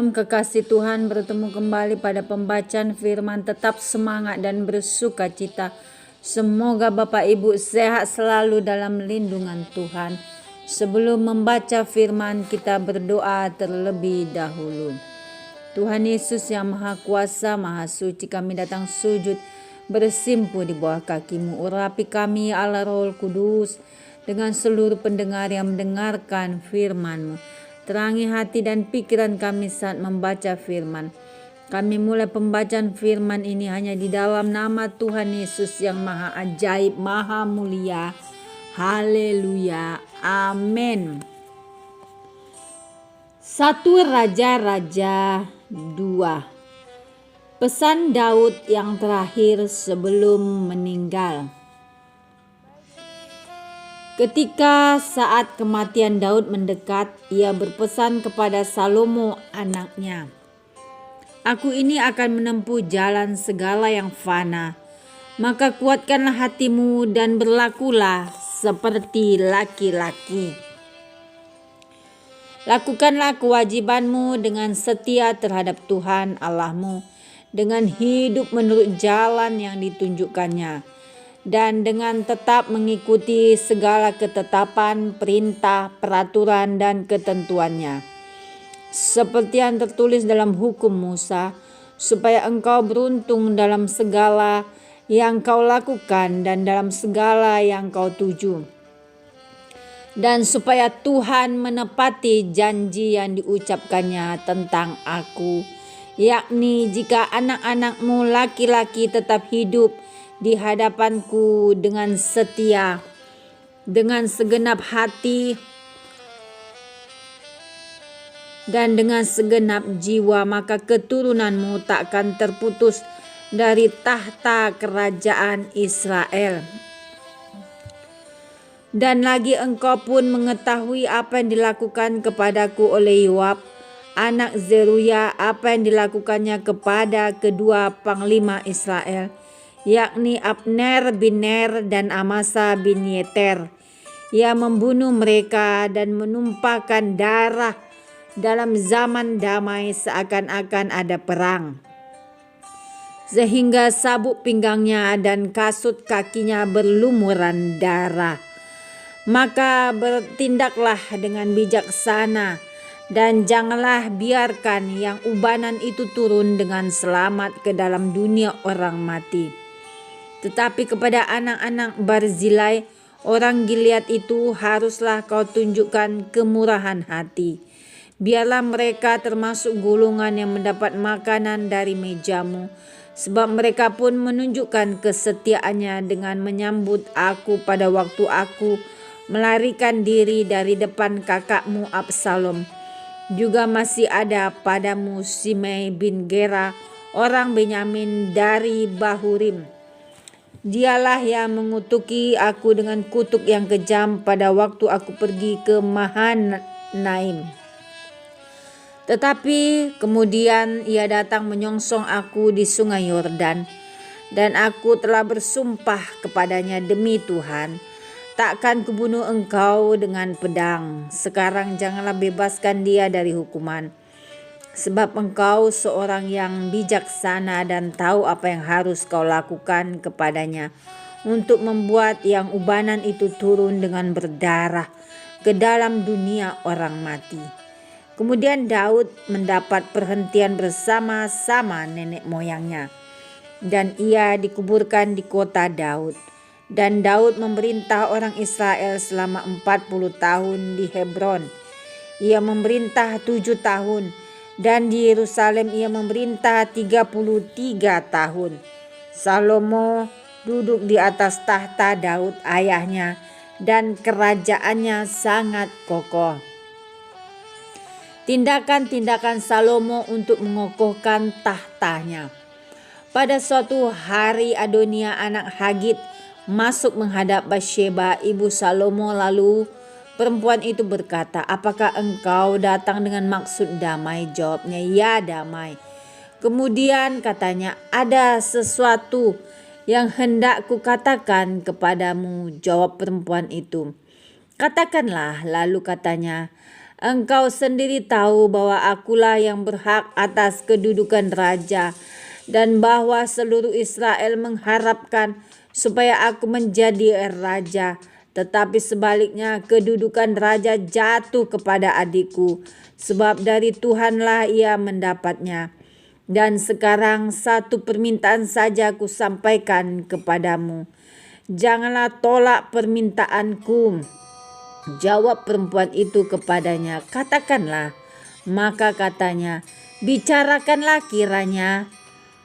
Shalom kekasih Tuhan, bertemu kembali pada pembacaan firman. Tetap semangat dan bersuka cita. Semoga Bapak Ibu sehat selalu dalam lindungan Tuhan. Sebelum membaca firman, kita berdoa terlebih dahulu. Tuhan Yesus yang Maha Kuasa, Maha Suci, kami datang sujud bersimpuh di bawah kaki-Mu. Urapi kami Allah Roh Kudus dengan seluruh pendengar yang mendengarkan firman-Mu. Terangi hati dan pikiran kami saat membaca firman. Kami mulai pembacaan firman ini hanya di dalam nama Tuhan Yesus yang Maha Ajaib, Maha Mulia. Haleluya. Amin. 1 Raja-Raja 2. Pesan Daud yang terakhir sebelum meninggal. Ketika saat kematian Daud mendekat, ia berpesan kepada Salomo anaknya, "Aku ini akan menempuh jalan segala yang fana, maka kuatkanlah hatimu dan berlakulah seperti laki-laki. Lakukanlah kewajibanmu dengan setia terhadap Tuhan Allahmu, dengan hidup menurut jalan yang ditunjukkannya, dan dengan tetap mengikuti segala ketetapan, perintah, peraturan, dan ketentuannya, seperti yang tertulis dalam hukum Musa, supaya engkau beruntung dalam segala yang kau lakukan dan dalam segala yang kau tuju, dan supaya Tuhan menepati janji yang diucapkannya tentang aku, yakni jika anak-anakmu laki-laki tetap hidup di hadapanku dengan setia, dengan segenap hati, dan dengan segenap jiwa, maka keturunanmu tak akan terputus dari tahta kerajaan Israel. Dan lagi engkau pun mengetahui apa yang dilakukan kepadaku oleh Yoab, anak Zeruya, apa yang dilakukannya kepada kedua panglima Israel, yakni Abner bin Ner dan Amasa bin Yeter. Ia membunuh mereka dan menumpahkan darah dalam zaman damai seakan-akan ada perang, sehingga sabuk pinggangnya dan kasut kakinya berlumuran darah. Maka bertindaklah dengan bijaksana dan janganlah biarkan yang ubanan itu turun dengan selamat ke dalam dunia orang mati. Tetapi kepada anak-anak Barzilai, orang Gilead itu, haruslah kau tunjukkan kemurahan hati. Biarlah mereka termasuk golongan yang mendapat makanan dari mejamu, sebab mereka pun menunjukkan kesetiaannya dengan menyambut aku pada waktu aku melarikan diri dari depan kakakmu Absalom. Juga masih ada padamu Simei bin Gera, orang Benyamin dari Bahurim. Dialah yang mengutuki aku dengan kutuk yang kejam pada waktu aku pergi ke Mahanaim. Tetapi kemudian ia datang menyongsong aku di sungai Yordan, dan aku telah bersumpah kepadanya demi Tuhan, takkan kubunuh engkau dengan pedang. Sekarang janganlah bebaskan dia dari hukuman, sebab engkau seorang yang bijaksana dan tahu apa yang harus kau lakukan kepadanya untuk membuat yang ubanan itu turun dengan berdarah ke dalam dunia orang mati." Kemudian Daud mendapat perhentian bersama-sama nenek moyangnya, dan ia dikuburkan di kota Daud. Dan Daud memerintah orang Israel selama 40 tahun di Hebron. Ia memerintah 7 tahun, dan di Yerusalem ia memerintah 33 tahun. Salomo duduk di atas tahta Daud ayahnya, dan kerajaannya sangat kokoh. Tindakan-tindakan Salomo untuk mengokohkan tahtanya. Pada suatu hari Adonia anak Hagit masuk menghadap Batsheba ibu Salomo, lalu perempuan itu berkata, "Apakah engkau datang dengan maksud damai?" Jawabnya, "Ya, damai." Kemudian katanya, "Ada sesuatu yang hendak kukatakan kepadamu." Jawab perempuan itu, "Katakanlah." Lalu katanya, Engkau sendiri tahu bahwa akulah yang berhak atas kedudukan raja, dan bahwa seluruh Israel mengharapkan supaya aku menjadi raja. Tetapi sebaliknya kedudukan raja jatuh kepada adikku, sebab dari Tuhanlah ia mendapatnya. Dan sekarang satu permintaan saja aku sampaikan kepadamu. Janganlah tolak permintaanku. Jawab perempuan itu kepadanya, katakanlah. Maka katanya, bicarakanlah kiranya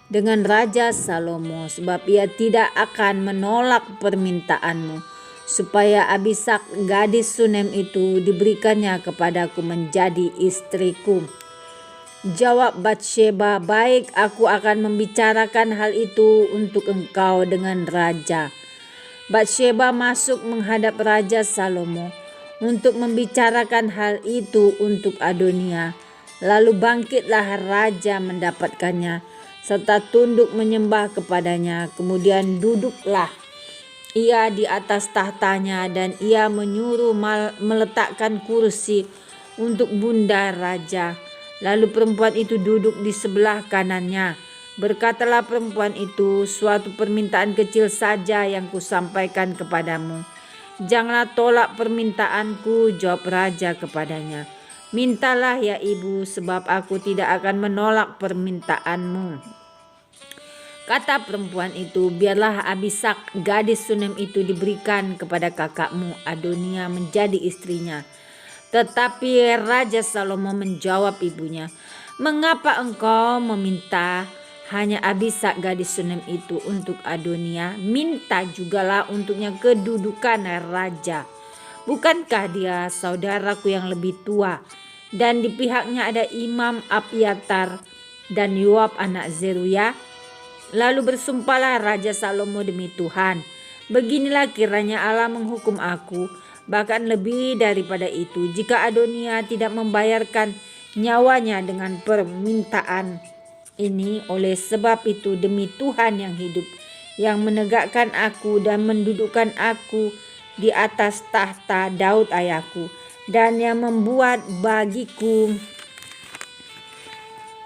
dengan Raja Salomo, sebab ia tidak akan menolak permintaanmu, supaya Abisak gadis Sunem itu diberikannya kepadaku menjadi istriku. Jawab Batsheba, baik, aku akan membicarakan hal itu untuk engkau dengan raja. Batsheba masuk menghadap Raja Salomo untuk membicarakan hal itu untuk Adonia. Lalu bangkitlah raja mendapatkannya, serta tunduk menyembah kepadanya. Kemudian duduklah ia di atas tahtanya, dan ia menyuruh meletakkan kursi untuk bunda raja. Lalu perempuan itu duduk di sebelah kanannya. Berkatalah perempuan itu, suatu permintaan kecil saja yang kusampaikan kepadamu. Janganlah tolak permintaanku, jawab raja kepadanya. Mintalah ya ibu, sebab aku tidak akan menolak permintaanmu. Kata perempuan itu, biarlah Abisak gadis Sunem itu diberikan kepada kakakmu Adonia menjadi istrinya. Tetapi Raja Salomo menjawab ibunya, mengapa engkau meminta hanya Abisak gadis Sunem itu untuk Adonia? Minta jugalah untuknya kedudukan raja. Bukankah dia saudaraku yang lebih tua? Dan di pihaknya ada Imam Abiatar dan Yoab anak Zeruya. Lalu bersumpahlah Raja Salomo demi Tuhan, beginilah kiranya Allah menghukum aku, bahkan lebih daripada itu, jika Adonia tidak membayarkan nyawanya dengan permintaan ini. Oleh sebab itu, demi Tuhan yang hidup, yang menegakkan aku dan mendudukkan aku di atas tahta Daud ayahku, dan yang membuat bagiku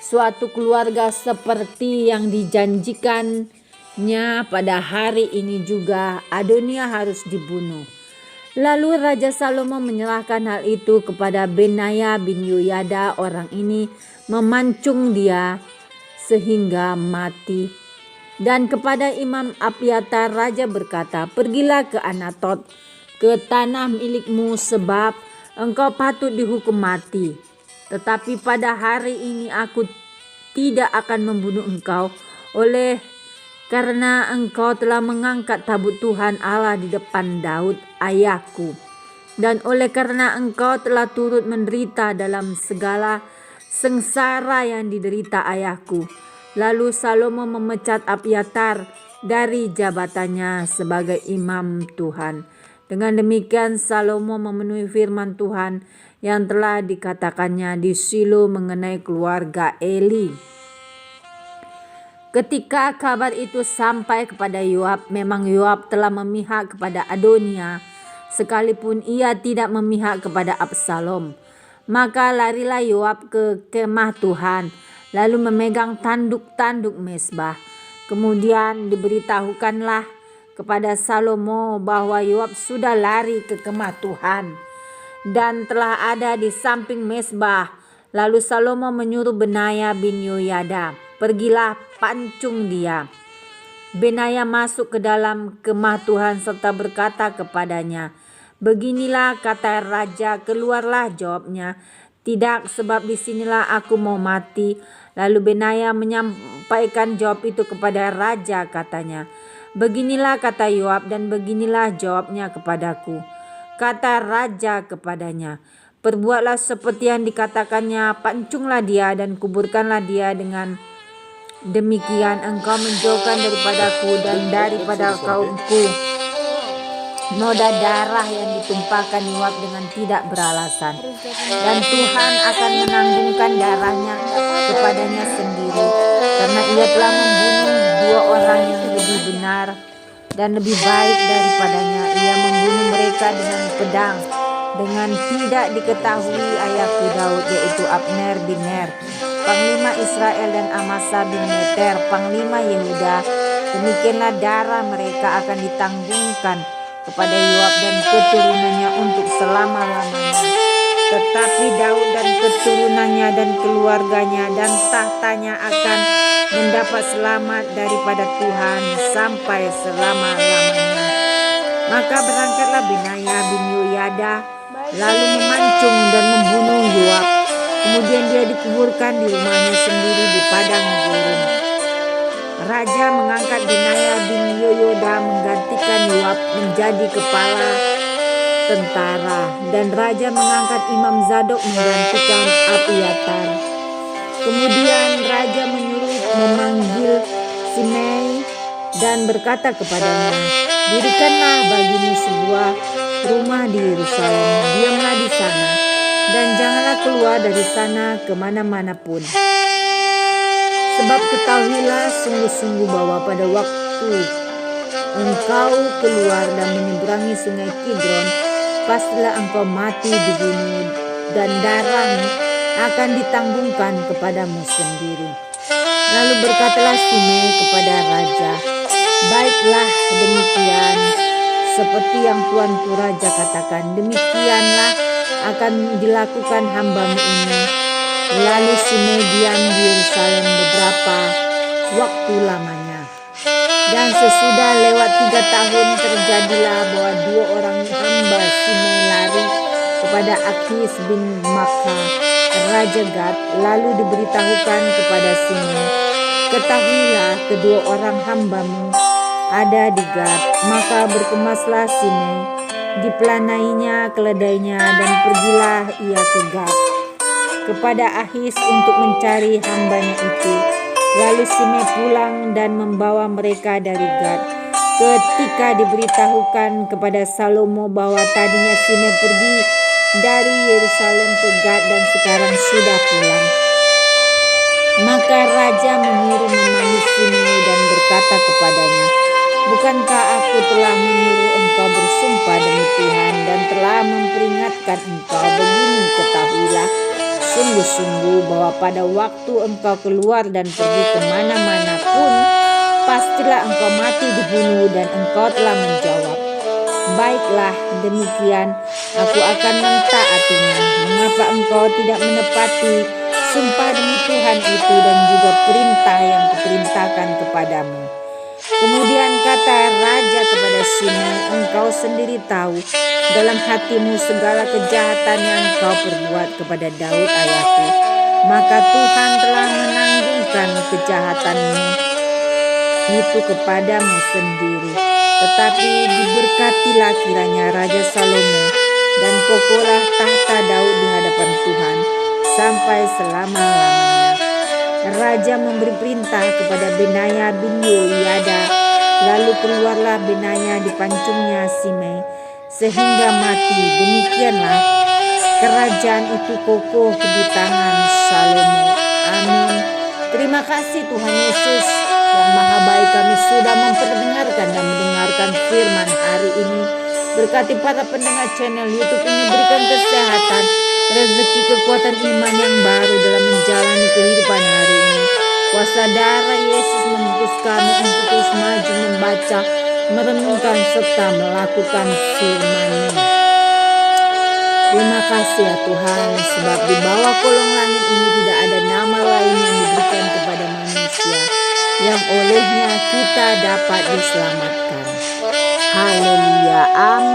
suatu keluarga seperti yang dijanjikannya pada hari ini juga, Adonia harus dibunuh. Lalu Raja Salomo menyerahkan hal itu kepada Benaya bin Yoyada. Orang ini memancung dia sehingga mati. Dan kepada Imam Abiatar raja berkata, pergilah ke Anatot, ke tanah milikmu, sebab engkau patut dihukum mati. Tetapi pada hari ini aku tidak akan membunuh engkau, oleh karena engkau telah mengangkat tabut Tuhan Allah di depan Daud ayahku, dan oleh karena engkau telah turut menderita dalam segala sengsara yang diderita ayahku. Lalu Salomo memecat Abiatar dari jabatannya sebagai imam Tuhan. Dengan demikian Salomo memenuhi firman Tuhan yang telah dikatakannya di Shilo mengenai keluarga Eli. Ketika kabar itu sampai kepada Yoab, memang Yoab telah memihak kepada Adonia, sekalipun ia tidak memihak kepada Absalom. Maka larilah Yoab ke kemah Tuhan, lalu memegang tanduk-tanduk mezbah. Kemudian diberitahukanlah kepada Salomo bahwa Yoab sudah lari ke kemah Tuhan dan telah ada di samping mezbah. Lalu Salomo menyuruh Benaya bin Yoyada, pergilah pancung dia. Benaya masuk ke dalam kemah Tuhan serta berkata kepadanya, beginilah kata raja. Keluarlah, jawabnya. Tidak, sebab disinilah aku mau mati. Lalu Benaya menyampaikan jawab itu kepada raja, katanya, beginilah kata Yoab dan beginilah jawabnya kepadaku. Kata raja kepadanya, perbuatlah seperti yang dikatakannya, pancunglah dia dan kuburkanlah dia. Dengan demikian engkau menjauhkan daripadaku dan daripada kaumku noda darah yang ditumpahkan Yoab dengan tidak beralasan, dan Tuhan akan menanggungkan darahnya kepadanya sendiri, karena ia telah membunuh dua orang yang lebih benar dan lebih baik daripadanya. Ia membunuh mereka dengan pedang, dengan tidak diketahui ayahku Daud, yaitu Abner bin Ner, panglima Israel, dan Amasa bin Yeter, panglima Yehuda. Demikianlah darah mereka akan ditanggungkan kepada Yoab dan keturunannya untuk selama-lamanya. Tetapi Daud dan keturunannya dan keluarganya dan tahtanya akan mendapat selamat daripada Tuhan sampai selama-lamanya. Maka berangkatlah Benaya bin Yoyada lalu memancung dan membunuh Yoab. Kemudian dia dikuburkan di rumahnya sendiri di padang gurun. Raja mengangkat Benaya bin Yoyada menggantikan Yoab menjadi kepala tentara, dan raja mengangkat Imam Zadok menggantikan Abiatar. Kemudian raja menyuruh memanggil Simei dan berkata kepadanya, "Dirikanlah bagimu sebuah rumah di Yerusalem, diamlah di sana, dan janganlah keluar dari sana kemana-mana pun. Sebab ketahuilah sungguh-sungguh bahwa pada waktu engkau keluar dan menyeberangi sungai Kidron, pastilah engkau mati dibunuh, dan darahmu akan ditanggungkan kepadamu sendiri." Lalu berkatalah Simei kepada raja, "Baiklah, demikian seperti yang tuanku raja katakan, demikianlah akan dilakukan hambamu ini." Lalu Simei diam di Yerusalem beberapa waktu lamanya. Dan sesudah lewat 3 tahun terjadilah bahwa 2 orang hamba Simei lari kepada Akis bin Maaka, raja Gad, lalu diberitahukan kepada Simei, "Ketahuilah kedua orang hambamu ada di Gad." Maka berkemaslah Simei, dipelanainya keledainya, dan pergilah ia ke Gad kepada Ahis untuk mencari hambanya itu. Lalu Simei pulang dan membawa mereka dari Gad. Ketika diberitahukan kepada Salomo bahwa tadinya Simei pergi dari Yerusalem ke Gad dan sekarang sudah pulang, maka raja menyuruh memanggil Simei dan berkata kepadanya, "Bukankah aku telah menyuruh engkau bersumpah demi Tuhan dan telah memperingatkan engkau? Begini, ketahuilah sungguh-sungguh bahwa pada waktu engkau keluar dan pergi kemana-mana pun, pastilah engkau mati dibunuh." Dan engkau telah menjawab, "Baiklah, demikian aku akan mentaatinya." Mengapa engkau tidak menepati sumpah demi Tuhan itu dan juga perintah yang kuperintahkan kepadamu? Kemudian kata raja kepada Simei, "Engkau sendiri tahu dalam hatimu segala kejahatan yang engkau perbuat kepada Daud ayahku. Maka Tuhan telah menanggungkan kejahatanmu itu kepadamu sendiri. Tetapi diberkatilah kiranya Raja Salomo, dan kokohlah tahta Daud di hadapan Tuhan sampai selama-lamanya." Raja memberi perintah kepada Benaya bin Yoyada, lalu keluarlah Benaya dipancungnya Simei sehingga mati. Demikianlah kerajaan itu kokoh di tangan Salomo. Amin. Terima kasih Tuhan Yesus yang Maha Baik, kami sudah memperdengarkan dan mendengarkan firman hari ini. Berkati para pendengar channel YouTube ini, berikan kesehatan, rezeki, kekuatan iman yang baru dalam menjalani kehidupan hari ini. Kuasa darah Yesus membungkus kami untuk terus maju membaca, merenungkan, serta melakukan firman-Mu. Terima kasih ya Tuhan, sebab di bawah kolong langit ini tidak ada nama lain yang diberikan kepada manusia yang olehnya kita dapat diselamatkan. Haleluya, amin.